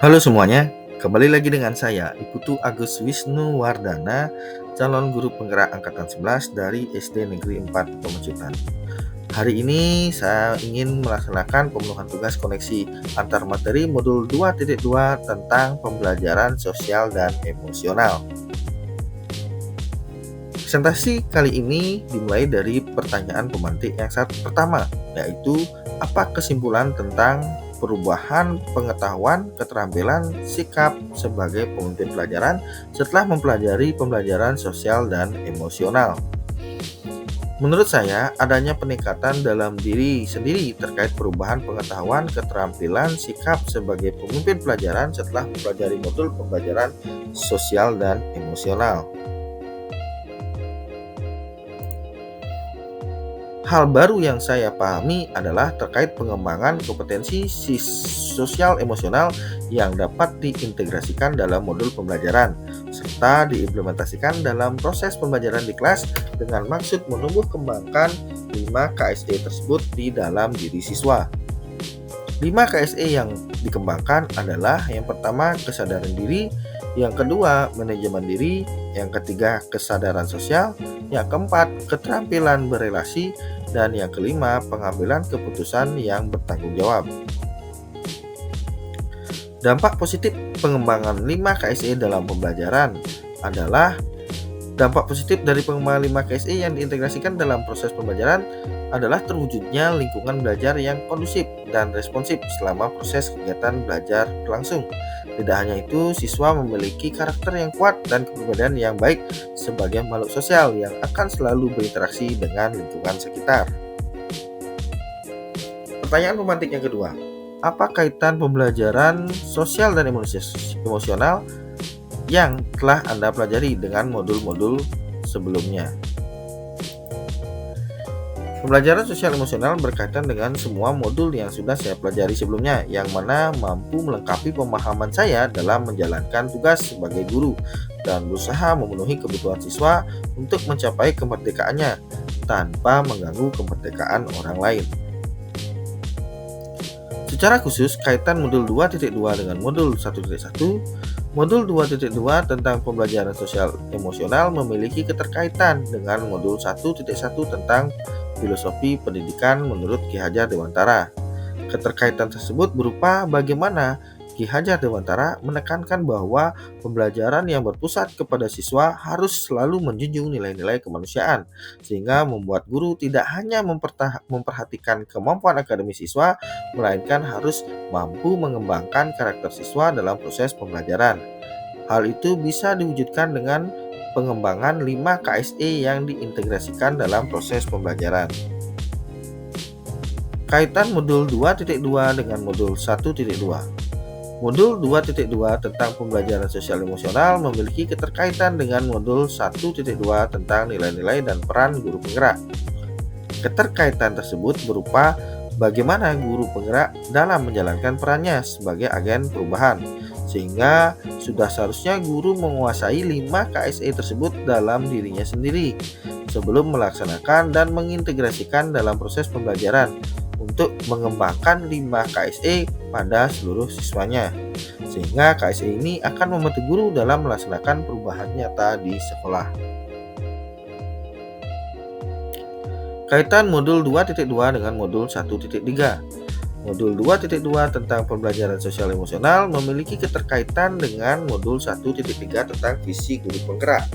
Halo semuanya, kembali lagi dengan saya, Iputu Agus Wisnu Wardana, calon guru penggerak Angkatan 11 dari SD Negeri 4 Pemecutan. Hari ini saya ingin melaksanakan pemenuhan tugas koneksi antar materi modul 2.2 tentang pembelajaran sosial dan emosional. Presentasi kali ini dimulai dari pertanyaan pemantik yang pertama, yaitu apa kesimpulan tentang perubahan pengetahuan, keterampilan, sikap sebagai pemimpin pelajaran setelah mempelajari pembelajaran sosial dan emosional. Menurut saya, adanya peningkatan dalam diri sendiri terkait perubahan pengetahuan, keterampilan, sikap sebagai pemimpin pelajaran setelah mempelajari modul pembelajaran sosial dan emosional. Hal baru yang saya pahami adalah terkait pengembangan kompetensi sosial emosional yang dapat diintegrasikan dalam modul pembelajaran serta diimplementasikan dalam proses pembelajaran di kelas dengan maksud menumbuh kembangkan 5 KSE tersebut di dalam diri siswa. 5 KSE yang dikembangkan adalah yang pertama kesadaran diri, yang kedua manajemen diri, yang ketiga kesadaran sosial, yang keempat keterampilan berelasi, dan yang kelima pengambilan keputusan yang bertanggung jawab. Dampak positif pengembangan 5 KSE dalam pembelajaran adalah dampak positif dari pengembangan 5 KSE yang diintegrasikan dalam proses pembelajaran adalah terwujudnya lingkungan belajar yang kondusif dan responsif selama proses kegiatan belajar berlangsung. Tidak hanya itu, siswa memiliki karakter yang kuat dan kepribadian yang baik sebagai makhluk sosial yang akan selalu berinteraksi dengan lingkungan sekitar. Pertanyaan pemantik yang kedua, apa kaitan pembelajaran sosial dan emosional yang telah Anda pelajari dengan modul-modul sebelumnya? Pembelajaran sosial emosional berkaitan dengan semua modul yang sudah saya pelajari sebelumnya, yang mana mampu melengkapi pemahaman saya dalam menjalankan tugas sebagai guru dan berusaha memenuhi kebutuhan siswa untuk mencapai kemerdekaannya tanpa mengganggu kemerdekaan orang lain. Secara khusus, kaitan modul 2.2 dengan modul 1.1, modul 2.2 tentang pembelajaran sosial emosional memiliki keterkaitan dengan modul 1.1 tentang filosofi pendidikan menurut Ki Hajar Dewantara. Keterkaitan tersebut berupa bagaimana Ki Hajar Dewantara menekankan bahwa pembelajaran yang berpusat kepada siswa harus selalu menjunjung nilai-nilai kemanusiaan, sehingga membuat guru tidak hanya memperhatikan kemampuan akademis siswa, melainkan harus mampu mengembangkan karakter siswa dalam proses pembelajaran. Hal itu bisa diwujudkan dengan pengembangan 5 KSE yang diintegrasikan dalam proses pembelajaran. Kaitan modul 2.2 dengan modul 1.2. Modul 2.2 tentang pembelajaran sosial emosional memiliki keterkaitan dengan modul 1.2 tentang nilai-nilai dan peran guru penggerak. Keterkaitan tersebut berupa bagaimana guru penggerak dalam menjalankan perannya sebagai agen perubahan, sehingga sudah seharusnya guru menguasai 5 KSE tersebut dalam dirinya sendiri sebelum melaksanakan dan mengintegrasikan dalam proses pembelajaran untuk mengembangkan 5 KSE pada seluruh siswanya, sehingga KSE ini akan membantu guru dalam melaksanakan perubahan nyata di sekolah. Kaitan modul 2.2 dengan modul 1.3. Modul 2.2 tentang pembelajaran sosial emosional memiliki keterkaitan dengan modul 1.3 tentang visi guru penggerak.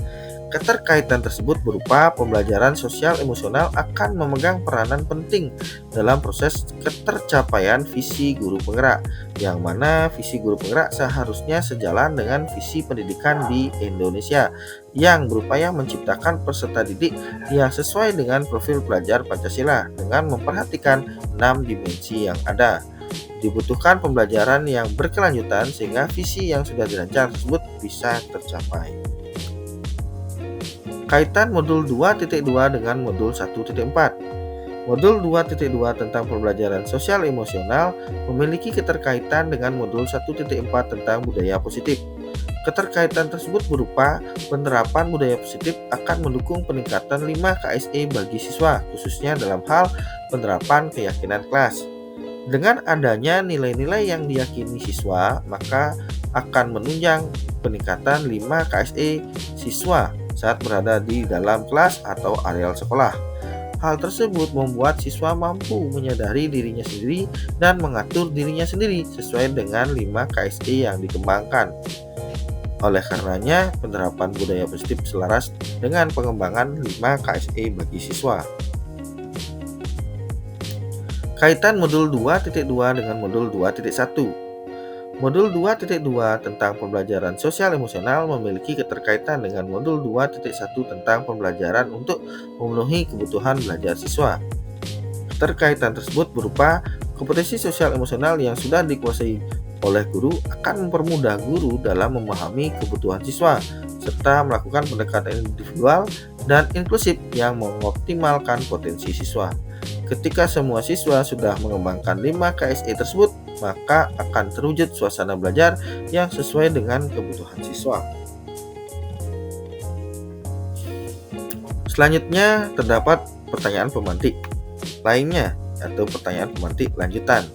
Keterkaitan tersebut berupa pembelajaran sosial emosional akan memegang peranan penting dalam proses ketercapaian visi guru penggerak, yang mana visi guru penggerak seharusnya sejalan dengan visi pendidikan di Indonesia yang berupaya menciptakan peserta didik yang sesuai dengan profil pelajar Pancasila dengan memperhatikan 6 dimensi yang ada. Dibutuhkan pembelajaran yang berkelanjutan sehingga visi yang sudah dirancang tersebut bisa tercapai. Kaitan modul 2.2 dengan modul 1.4. Modul 2.2 tentang pembelajaran sosial emosional memiliki keterkaitan dengan modul 1.4 tentang budaya positif. Keterkaitan tersebut berupa penerapan budaya positif akan mendukung peningkatan 5 KSE bagi siswa, khususnya dalam hal penerapan keyakinan kelas. Dengan adanya nilai-nilai yang diyakini siswa, maka akan menunjang peningkatan 5 KSE siswa saat berada di dalam kelas atau areal sekolah. Hal tersebut membuat siswa mampu menyadari dirinya sendiri dan mengatur dirinya sendiri sesuai dengan 5 KSE yang dikembangkan. Oleh karenanya, penerapan budaya positif selaras dengan pengembangan 5 KSE bagi siswa. Kaitan modul 2.2 dengan modul 2.1. Modul 2.2 tentang pembelajaran sosial emosional memiliki keterkaitan dengan modul 2.1 tentang pembelajaran untuk memenuhi kebutuhan belajar siswa. Keterkaitan tersebut berupa kompetensi sosial emosional yang sudah dikuasai oleh guru akan mempermudah guru dalam memahami kebutuhan siswa serta melakukan pendekatan individual dan inklusif yang mengoptimalkan potensi siswa. Ketika semua siswa sudah mengembangkan 5 KSE tersebut, maka akan terwujud suasana belajar yang sesuai dengan kebutuhan siswa. Selanjutnya terdapat pertanyaan pemantik lainnya atau pertanyaan pemantik lanjutan.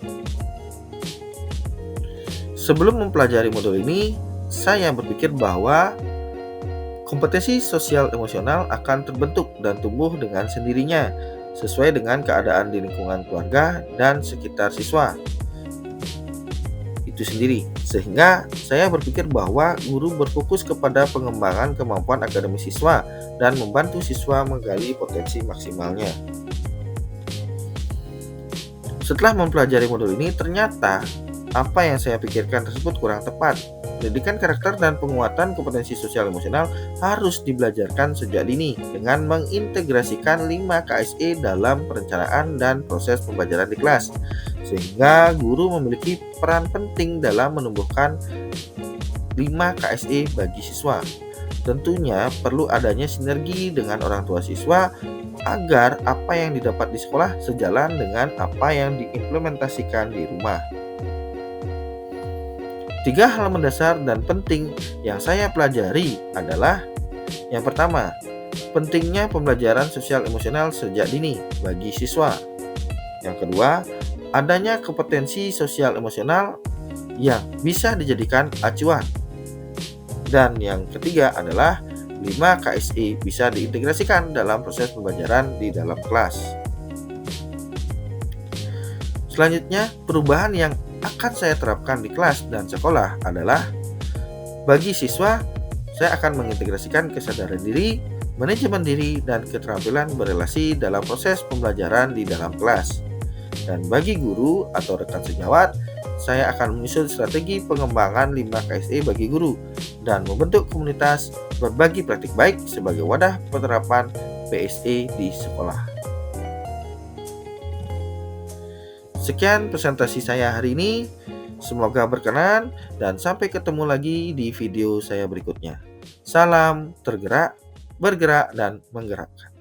Sebelum mempelajari modul ini, saya berpikir bahwa kompetensi sosial emosional akan terbentuk dan tumbuh dengan sendirinya sesuai dengan keadaan di lingkungan keluarga dan sekitar siswa itu sendiri. Sehingga saya berpikir bahwa guru berfokus kepada pengembangan kemampuan akademis siswa dan membantu siswa menggali potensi maksimalnya. Setelah mempelajari modul ini, ternyata apa yang saya pikirkan tersebut kurang tepat. Pendidikan karakter dan penguatan kompetensi sosial emosional harus dibelajarkan sejak dini dengan mengintegrasikan 5 KSE dalam perencanaan dan proses pembelajaran di kelas, sehingga guru memiliki peran penting dalam menumbuhkan 5 KSE bagi siswa. Tentunya perlu adanya sinergi dengan orang tua siswa agar apa yang didapat di sekolah sejalan dengan apa yang diimplementasikan di rumah. 3 hal mendasar dan penting yang saya pelajari adalah: yang pertama, pentingnya pembelajaran sosial emosional sejak dini bagi siswa. Yang kedua, adanya kompetensi sosial emosional yang bisa dijadikan acuan. Dan yang ketiga adalah 5 KSE bisa diintegrasikan dalam proses pembelajaran di dalam kelas. Selanjutnya, perubahan yang akan saya terapkan di kelas dan sekolah adalah: bagi siswa, saya akan mengintegrasikan kesadaran diri, manajemen diri, dan keterampilan berelasi dalam proses pembelajaran di dalam kelas. Dan bagi guru atau rekan sejawat, saya akan menyusun strategi pengembangan 5 KSE bagi guru dan membentuk komunitas berbagi praktik baik sebagai wadah penerapan PSE di sekolah. Sekian presentasi saya hari ini. Semoga berkenan dan sampai ketemu lagi di video saya berikutnya. Salam tergerak, bergerak, dan menggerakkan.